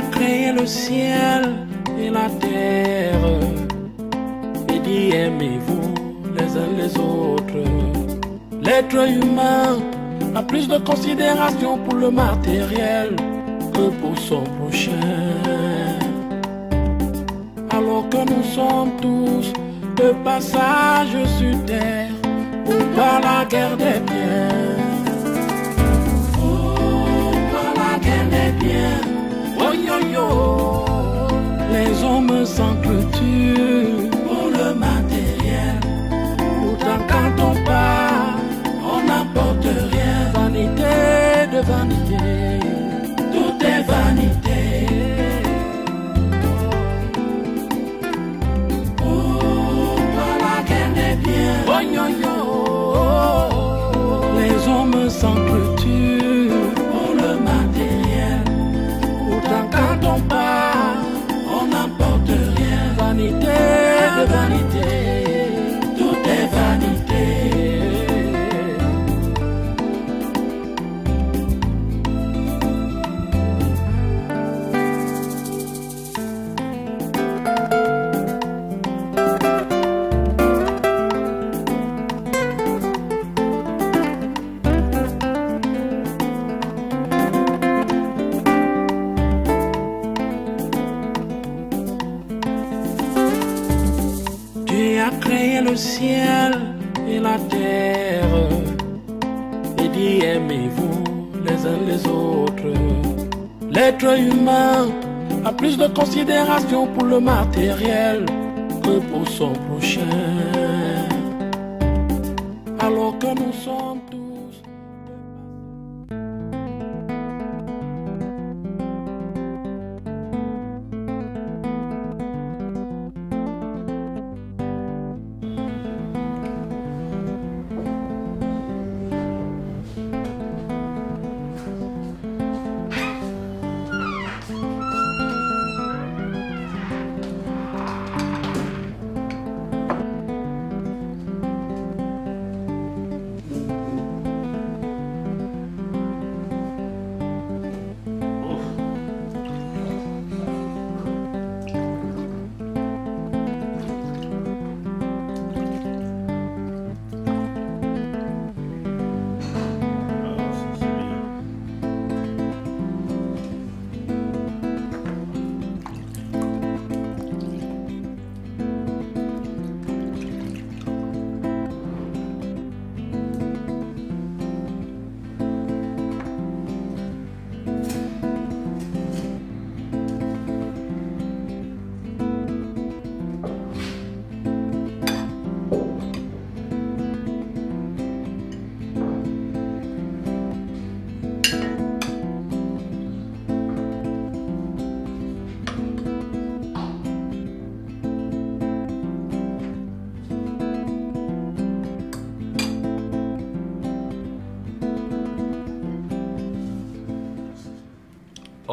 a créé le ciel et la terre et dit aimez-vous les uns les autres. L'être humain a plus de considération pour le matériel que pour son prochain. Alors que nous sommes tous de passage sur terre pour pas la guerre des biens. Oh, pas la guerre des biens. Oh yo yo, les hommes s'entretuent pour le matériel. Pourtant quand on part, on n'apporte rien. Vanité de vanité, tout est vanité. Oh, pas la guerre des biens. Oh yo yo, les hommes s'entretuent pour le matériel. Pourtant quand on part, on n'apporte rien. Vanité de vanité, tout est vanité. Créé le ciel et la terre et dit aimez-vous les uns les autres. L'être humain a plus de considération pour le matériel que pour son prochain. Alors que nous sommes tous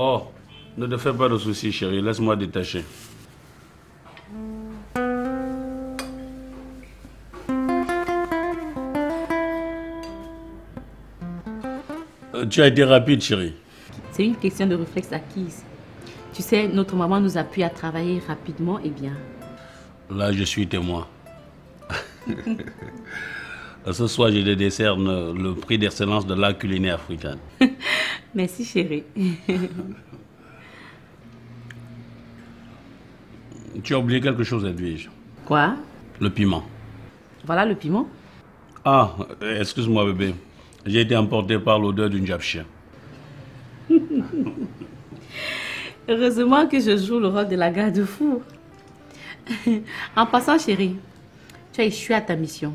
Oh, ne te fais pas de soucis, chérie. Laisse-moi détacher. Tu as été rapide, chérie. C'est une question de réflexe acquise. Tu sais, notre maman nous appuie à travailler rapidement et bien. Là, je suis témoin. Ce soir, je te décerne le prix d'excellence de l'art culinaire africain. Merci, chérie. Tu as oublié quelque chose, Edwige. Quoi? Le piment. Voilà le piment. Ah, excuse-moi, bébé. J'ai été emporté par l'odeur d'une japchia. Heureusement que je joue le rôle de la garde-fou. En passant, chérie, tu as échoué à ta mission.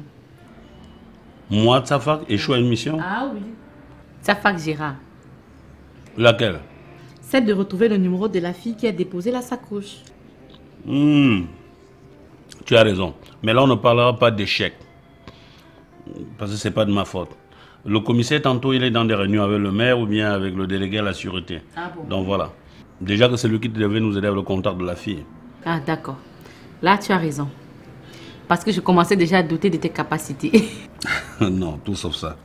Moi, Tsafak, échoué à une mission? Ah oui. Tsafak Gérard. Laquelle? Celle de retrouver le numéro de la fille qui a déposé la sacoche. Tu as raison. Mais là, on ne parlera pas d'échec. Parce que ce n'est pas de ma faute. Le commissaire, tantôt, il est dans des réunions avec le maire ou bien avec le délégué à la sûreté. Ah bon? Donc voilà. Déjà que c'est lui qui devait nous aider avec le contact de la fille. Ah d'accord. Là, tu as raison. Parce que je commençais déjà à douter de tes capacités. Non, tout sauf ça.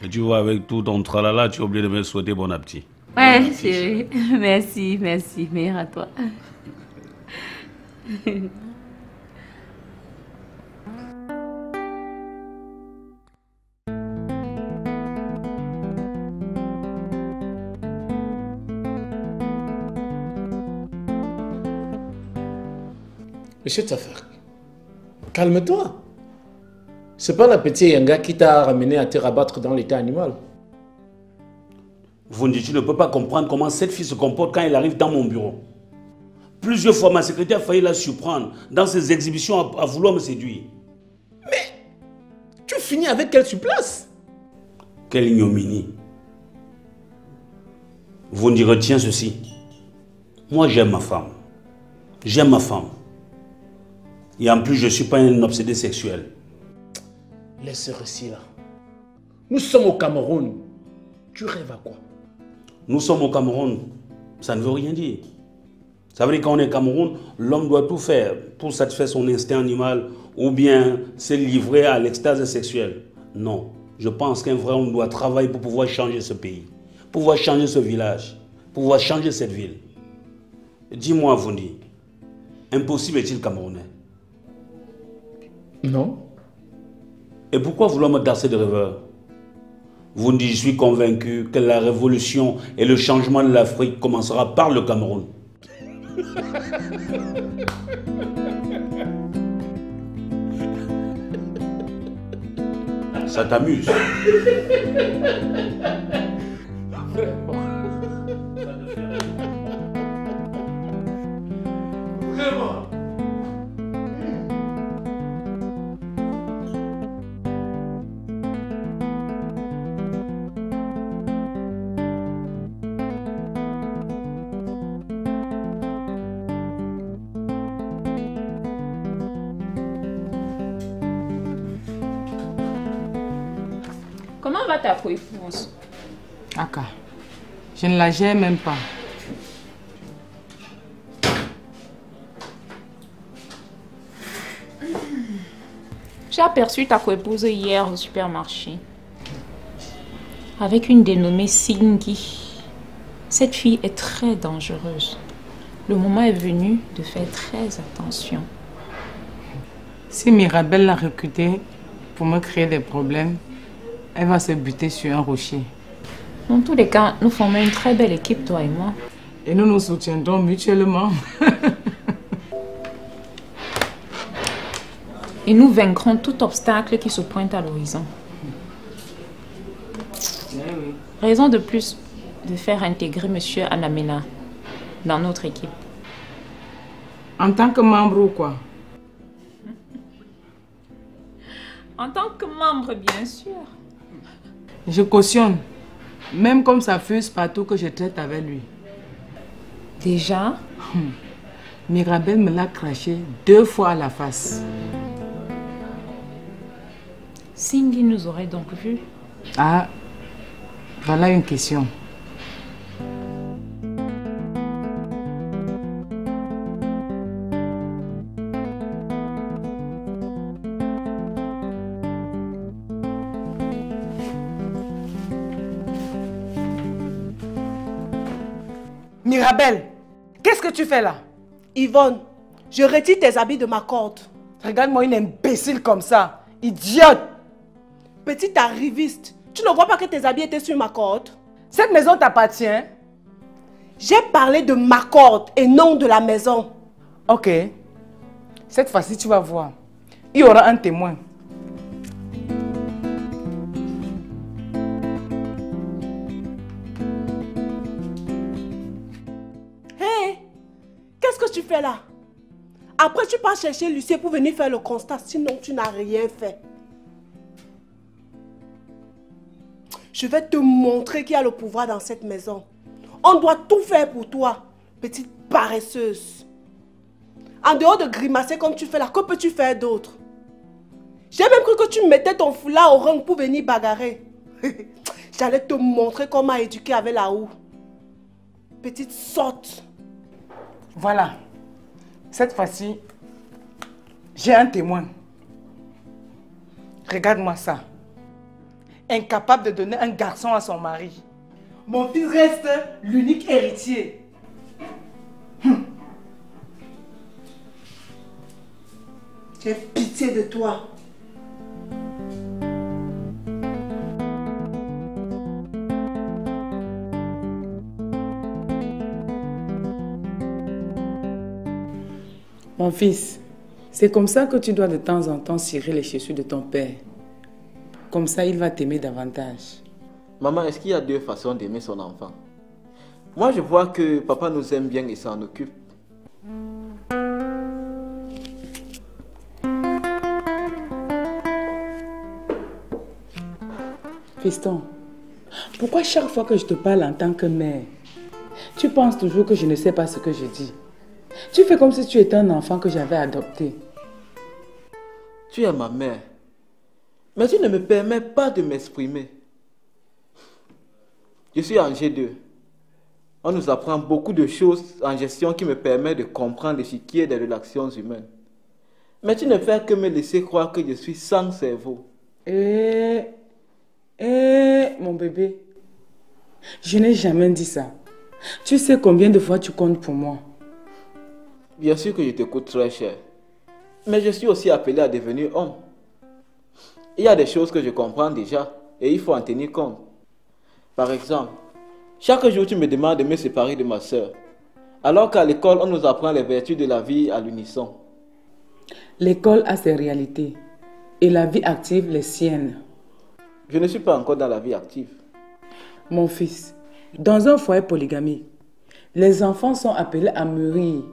Et tu vois, avec tout ton tralala, tu as oublié de me souhaiter bon appétit. Ouais, chérie. Merci, merci. Meilleur à toi. Monsieur Tafak, calme-toi. C'est pas la petite Yanga qui t'a ramené à te rabattre dans l'état animal. Vundi, tu ne peux pas comprendre comment cette fille se comporte quand elle arrive dans mon bureau. Plusieurs fois, ma secrétaire a failli la surprendre dans ses exhibitions à vouloir me séduire. Mais tu finis avec quelle place? Quelle ignominie. Vundi, retiens ceci. Moi, j'aime ma femme. J'aime ma femme. Et en plus, je ne suis pas un obsédé sexuel. Laisse ce récit-là. Nous sommes au Cameroun. Tu rêves à quoi? Nous sommes au Cameroun. Ça ne veut rien dire. Ça veut dire qu'en est au Cameroun, l'homme doit tout faire pour satisfaire son instinct animal ou bien se livrer à l'extase sexuelle. Non. Je pense qu'un vrai homme doit travailler pour pouvoir changer ce pays, pouvoir changer ce village, pouvoir changer cette ville. Dis-moi, Vundi, impossible est-il camerounais? Non. Et pourquoi vouloir me darcer de rêveur? Vundi, je suis convaincu que la révolution et le changement de l'Afrique commencera par le Cameroun. Ça t'amuse? Vraiment. Comment va ta coépouse? Aka, je ne la gère même pas. J'ai aperçu ta coépouse hier au supermarché. Avec une dénommée Singi. Cette fille est très dangereuse. Le moment est venu de faire très attention. Si Mirabelle l'a recrutée pour me créer des problèmes, elle va se buter sur un rocher. Dans tous les cas, nous formons une très belle équipe, toi et moi. Et nous nous soutiendrons mutuellement. Et nous vaincrons tout obstacle qui se pointe à l'horizon. Raison de plus de faire intégrer M. Anamena dans notre équipe. En tant que membre ou quoi? En tant que membre, bien sûr. Je cautionne. Même comme ça fuse partout que je traite avec lui. Déjà? Mirabelle me l'a craché 2 fois à la face. Cindy nous aurait donc vus. Ah, voilà une question. Mirabelle, qu'est-ce que tu fais là? Yvonne, je retire tes habits de ma corde. Regarde-moi une imbécile comme ça. Idiote! Petite arriviste, tu ne vois pas que tes habits étaient sur ma corde? Cette maison t'appartient? J'ai parlé de ma corde et non de la maison. Ok. Cette fois-ci, tu vas voir. Il y aura un témoin. Hé, qu'est-ce que tu fais là? Après, tu pars chercher Lucien pour venir faire le constat, sinon tu n'as rien fait. Je vais te montrer qui a le pouvoir dans cette maison. On doit tout faire pour toi, petite paresseuse. En dehors de grimacer comme tu fais là, que peux-tu faire d'autre? J'ai même cru que tu mettais ton foulard au rang pour venir bagarrer. J'allais te montrer comment éduquer avec la houe. Petite sotte. Voilà. Cette fois-ci, j'ai un témoin. Regarde-moi ça. Incapable de donner un garçon à son mari. mon fils reste l'unique héritier. J'ai pitié de toi. Mon fils, c'est comme ça que tu dois de temps en temps cirer les chaussures de ton père. Comme ça, il va t'aimer davantage. Maman, est-ce qu'il y a deux façons d'aimer son enfant? Moi, je vois que papa nous aime bien et s'en occupe. Fiston, pourquoi chaque fois que je te parle en tant que mère, tu penses toujours que je ne sais pas ce que je dis? Tu fais comme si tu étais un enfant que j'avais adopté. Tu es ma mère, mais tu ne me permets pas de m'exprimer. Je suis en G2. On nous apprend beaucoup de choses en gestion qui me permettent de comprendre l'échiquier des relations humaines. Mais tu ne fais que me laisser croire que je suis sans cerveau. Mon bébé, je n'ai jamais dit ça. Tu sais combien de fois tu comptes pour moi? Bien sûr que je te coûte très cher. Mais je suis aussi appelé à devenir homme. Il y a des choses que je comprends déjà et il faut en tenir compte. Par exemple, chaque jour tu me demandes de me séparer de ma soeur, alors qu'à l'école on nous apprend les vertus de la vie à l'unisson. L'école a ses réalités et la vie active les siennes. Je ne suis pas encore dans la vie active. Mon fils, dans un foyer polygamique, les enfants sont appelés à mûrir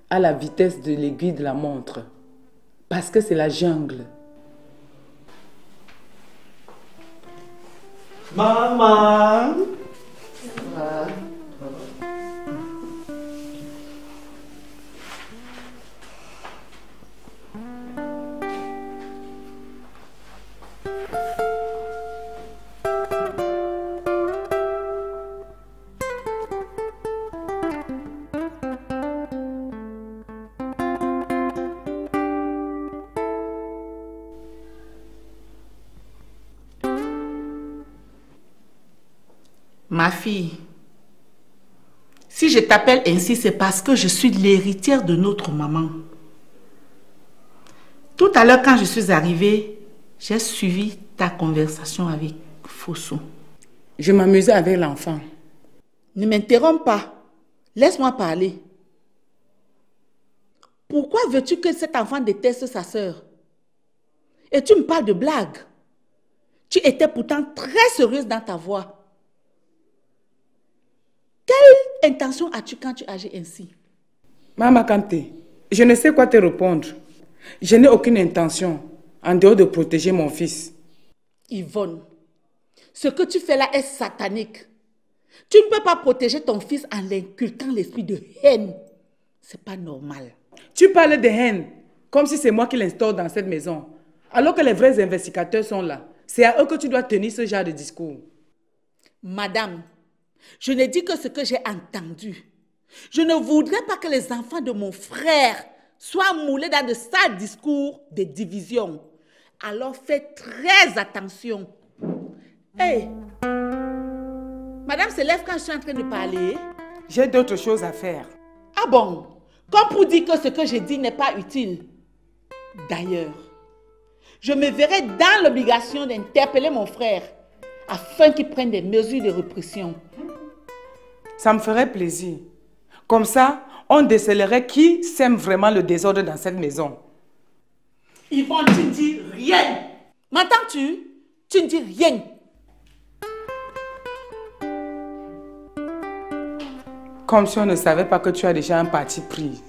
à la vitesse de l'aiguille de la montre. Parce que c'est la jungle. Maman! Ma fille, si je t'appelle ainsi, c'est parce que je suis l'héritière de notre maman. Tout à l'heure, quand je suis arrivée, j'ai suivi ta conversation avec Fosso. Je m'amusais avec l'enfant. Ne m'interromps pas. Laisse-moi parler. Pourquoi veux-tu que cet enfant déteste sa sœur? Et tu me parles de blague. Tu étais pourtant très sérieuse dans ta voix. Quelle intention as-tu quand tu agis ainsi? Maman Kanté, je ne sais quoi te répondre. Je n'ai aucune intention en dehors de protéger mon fils. Yvonne, ce que tu fais là est satanique. Tu ne peux pas protéger ton fils en l'inculquant l'esprit de haine. C'est pas normal. Tu parles de haine comme si c'est moi qui l'instaure dans cette maison. Alors que les vrais investigateurs sont là. C'est à eux que tu dois tenir ce genre de discours. Madame, je ne dis que ce que j'ai entendu. Je ne voudrais pas que les enfants de mon frère soient moulés dans de sales discours de division. Alors fais très attention. Hey, madame se lève quand je suis en train de parler. J'ai d'autres choses à faire. Ah bon? Comme pour dire que ce que je dis n'est pas utile. D'ailleurs, je me verrai dans l'obligation d'interpeller mon frère afin qu'il prenne des mesures de répression. Ça me ferait plaisir. Comme ça, on décèlerait qui sème vraiment le désordre dans cette maison. Yvonne, tu ne dis rien. M'entends-tu? Tu ne dis rien. Comme si on ne savait pas que tu as déjà un parti pris.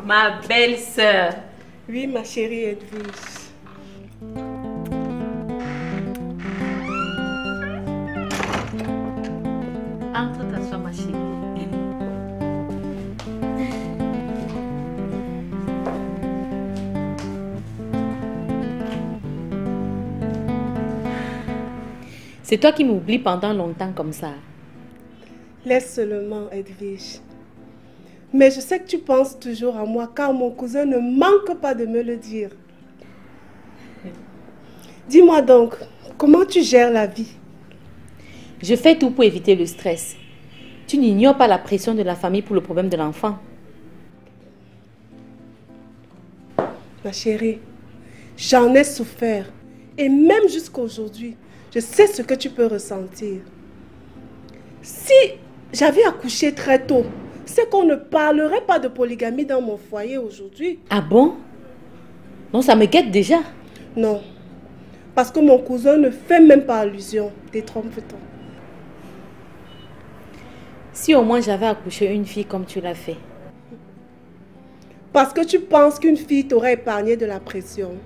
Ma belle-sœur. Oui, ma chérie Edwige. Entre t'asseoir, ma chérie. C'est toi qui m'oublies pendant longtemps comme ça. Laisse seulement, Edwige. Mais je sais que tu penses toujours à moi car mon cousin ne manque pas de me le dire. Dis-moi donc, comment tu gères la vie? Je fais tout pour éviter le stress. Tu n'ignores pas la pression de la famille pour le problème de l'enfant. Ma chérie, j'en ai souffert. Et même jusqu'à aujourd'hui, je sais ce que tu peux ressentir. Si j'avais accouché très tôt, c'est qu'on ne parlerait pas de polygamie dans mon foyer aujourd'hui. Ah bon? Non, ça me guette déjà. Non, parce que mon cousin ne fait même pas allusion. Détrompe-toi. Si au moins j'avais accouché une fille comme tu l'as fait. Parce que tu penses qu'une fille t'aurait épargné de la pression.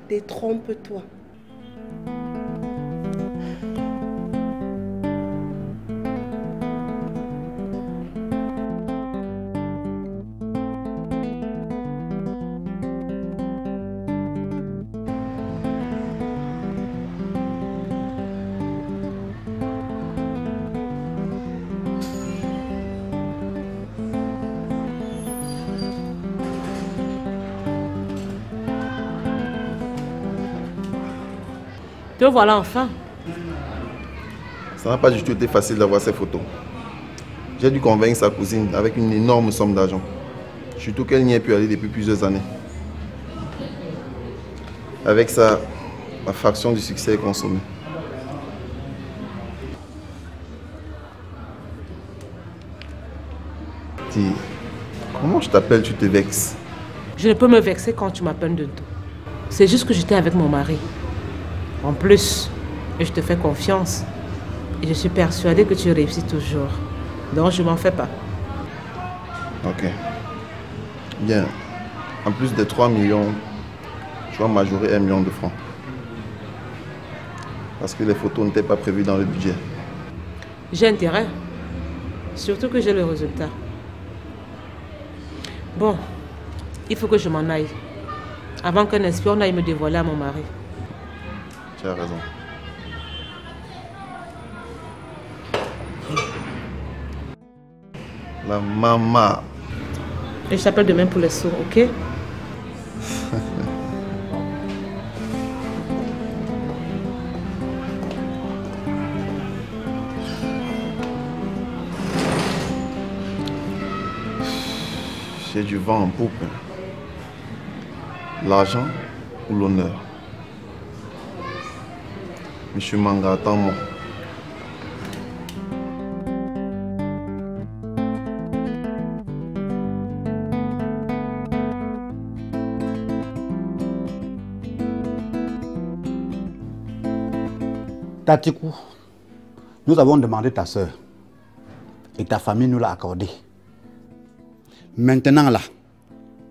Détrompe-toi. Te voilà enfin. Ça n'a pas du tout été facile d'avoir ces photos. J'ai dû convaincre sa cousine avec une énorme somme d'argent. Surtout qu'elle n'y est plus allée depuis plusieurs années. Avec ça, la fraction du succès est consommée. Dis, comment je t'appelle, tu te vexes? Je ne peux me vexer quand tu m'appelles de tout. C'est juste que j'étais avec mon mari. En plus, je te fais confiance. Et je suis persuadée que tu réussis toujours. Donc je m'en fais pas. Ok. Bien. En plus des 3 millions, tu vas majorer 1 million de francs. Parce que les photos n'étaient pas prévues dans le budget. J'ai intérêt. Surtout que j'ai le résultat. Bon, il faut que je m'en aille. Avant qu'un espion aille me dévoiler à mon mari. Tu as raison. La maman. Et je t'appelle demain pour les sous, ok? J'ai du vent en poupe. L'argent ou l'honneur? Monsieur Manga, attends-moi. Tatikou, nous avons demandé ta soeur et ta famille nous l'a accordé. Maintenant là,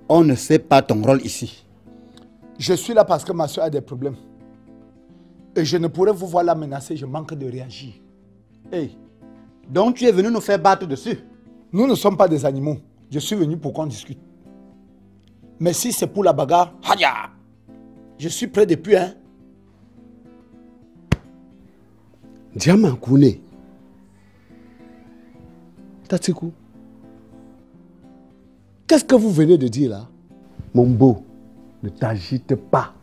on ne sait pas ton rôle ici. Je suis là parce que ma soeur a des problèmes. Et je ne pourrais vous voir la menacer, je manque de réagir. Hey, donc tu es venu nous faire battre dessus? Nous ne sommes pas des animaux. Je suis venu pour qu'on discute. Mais si c'est pour la bagarre, haya, je suis prêt depuis, hein. Diamant Kouné. Tatikou. Qu'est-ce que vous venez de dire là? Mon beau, ne t'agite pas.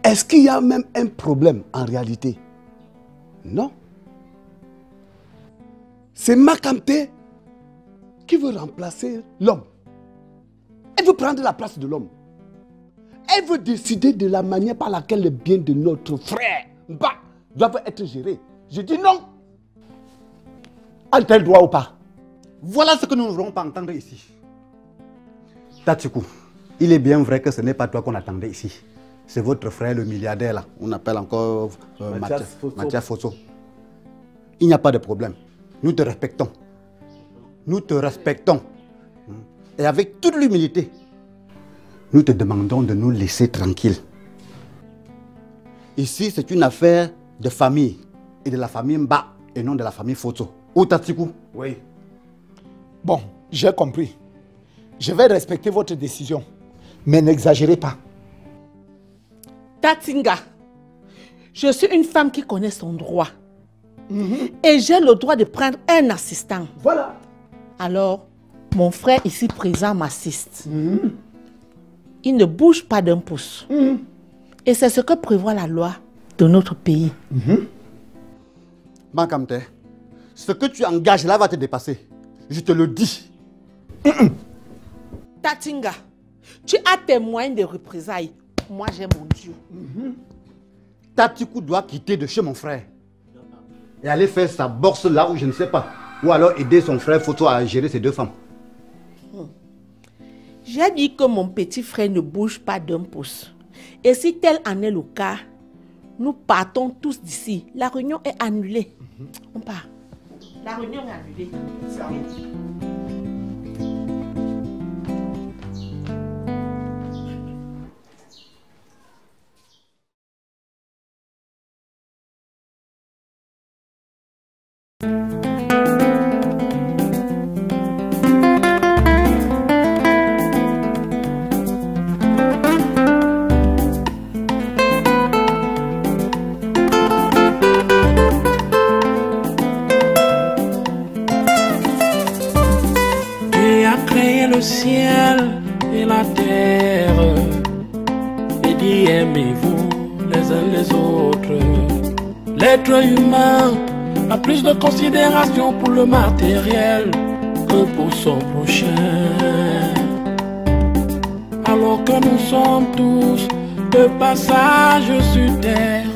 Est-ce qu'il y a même un problème en réalité? Non. C'est Makamte qui veut remplacer l'homme. Elle veut prendre la place de l'homme. Elle veut décider de la manière par laquelle les biens de notre frère doivent être gérés. Je dis non. A-t-elle droit ou pas? Voilà ce que nous ne voulons pas entendre ici. Tatikou, il est bien vrai que ce n'est pas toi qu'on attendait ici. C'est votre frère le milliardaire là. On appelle encore Mathias Fosso. Il n'y a pas de problème. Nous te respectons. Nous te respectons. Et avec toute l'humilité, nous te demandons de nous laisser tranquilles. Ici, c'est une affaire de famille. Et de la famille Mba et non de la famille Fosso. Ou Tatikou? Oui. Bon, j'ai compris. Je vais respecter votre décision. Mais n'exagérez pas. Tatinga, Je suis une femme qui connaît son droit. Et j'ai le droit de prendre un assistant. Voilà. Alors, mon frère ici présent m'assiste. Il ne bouge pas d'un pouce. Et c'est ce que prévoit la loi de notre pays. Mankamte, ce que tu engages là va te dépasser. Je te le dis. Tatinga, tu as tes moyens de représailles. Moi, j'ai mon Dieu. Tatikou doit quitter de chez mon frère et aller faire sa bourse là où je ne sais pas. Ou alors aider son frère Photo à gérer ses deux femmes. J'ai dit que mon petit frère ne bouge pas d'un pouce. Et si tel en est le cas, nous partons tous d'ici. La réunion est annulée. On part. La réunion est annulée. Le ciel et la terre et dit aimez-vous les uns les autres. L'être humain a plus de considération pour le matériel que pour son prochain. Alors que nous sommes tous de passage sur terre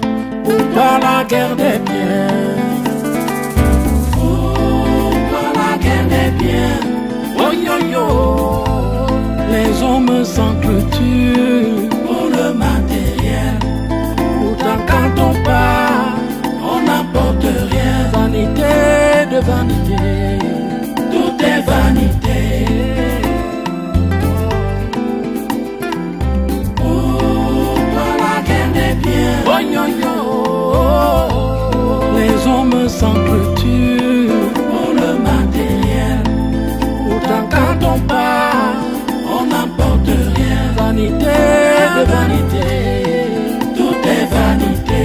pour pas la guerre des biens. Oh, pas la guerre des biens. Oh yo yo, les hommes s'entretuent pour le matériel. Pourtant quand on part, on n'apporte rien. Vanité de vanité, tout est vanité. Oh, pas la guerre des biens. Oh yo yo, les hommes s'entretuent pour le matériel. Quand on part, on n'apporte rien. Vanité de vanité, tout est vanité.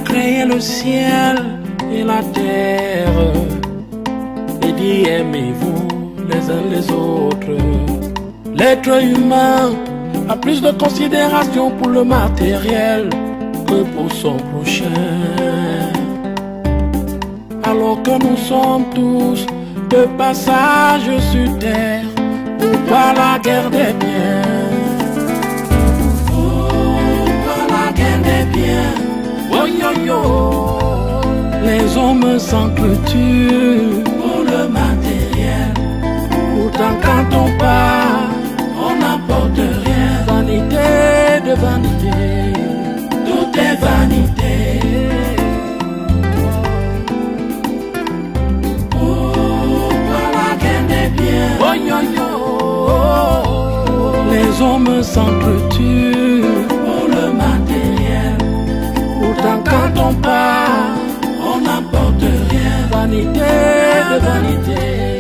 Créé le ciel et la terre et dit aimez-vous les uns les autres. L'être humain a plus de considération pour le matériel que pour son prochain. Alors que nous sommes tous de passage sur terre pour pas la guerre des biens. Oh, pas la guerre des biens. Oh yo yo, les hommes s'entretuent pour le matériel. Pourtant quand on part, on n'apporte rien. Vanité de vanité, tout est vanité. Oh, pas la guerre des biens. Oh yo yo, les hommes s'entretuent pour le matériel. Pourtant quand on part, on n'apporte rien. Vanité de vanité.